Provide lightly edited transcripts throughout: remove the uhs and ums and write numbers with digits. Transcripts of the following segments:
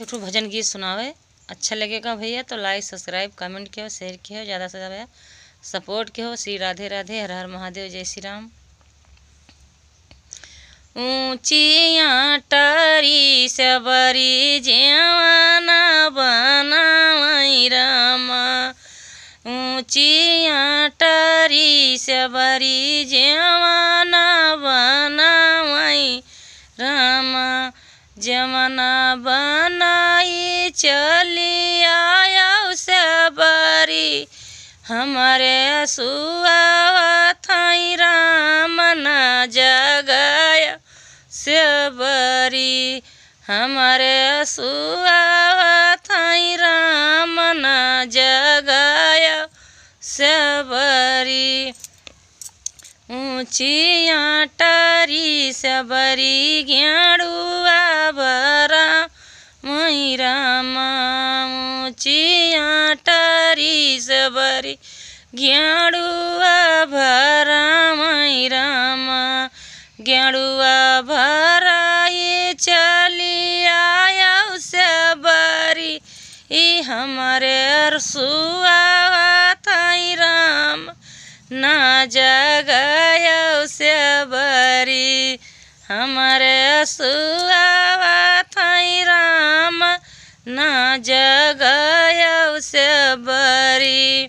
एक ठो भजन गीत सुनावे। अच्छा लगेगा भैया तो लाइक सब्सक्राइब कमेंट कियो, शेयर कियो, ज़्यादा से ज़्यादा सपोर्ट कियो। श्री राधे राधे, हर हर महादेव, जय श्री राम। ऊँचियाँ टरी सबरी जेवाना बनावै रामा, ऊँचियाँ टरी सबरी जेवाना बनावै रामा, जमना बनाई चली आयो सबरी, हमारे सुआ थाई राम ना जगाया सबरी, हमारे सुआ थाई राम ना जगाया सबरी। ऊँचियाँ टरी सबरी गेड़ुआ भरा मई रामा, ऊँचियाँ टरी सबरी गेड़ुआ भरा मई रामा, गेड़ुआ भरा ये चली आया सबरी, ई हमारे अरसुआ थाई राम ना जगाया सबरी, हमारे असुआ थाई राम ना जगाया सबरी।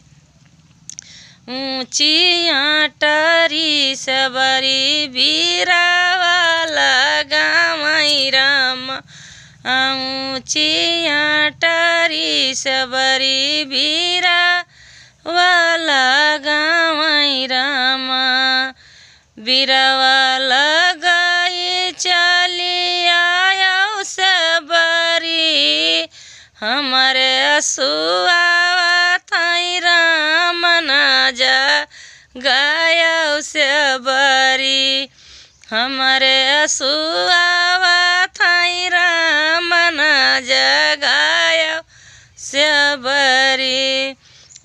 ऊँचियाँ टरी सबरी बीरावा लगावै राम, ऊँचियाँ टरी सबरी बीरावा लगावै रामा, बीरावा लगाई चली आयो सबरी, हमारे असुआ थाई राम ना जगाया सबरी, हमारे असुआ थाई राम ना जगाया सबरी।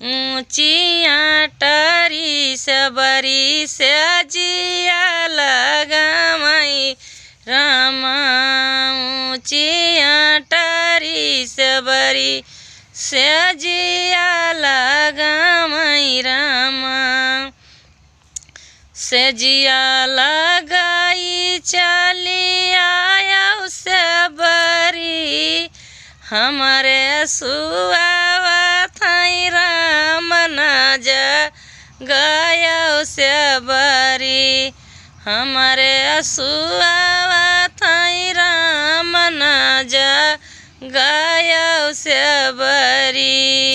ऊँचियाँ टरी सबरी सजिया लगावै रामा, ऊँचियाँ टरी सबरी सजिया लगावै रामा, सजिया लगाई चली आयो सबरी, हमारे सुआ थाई राम ना जगाया सबरी, हमारे सुआ थाई राम ना जगाया सबरी।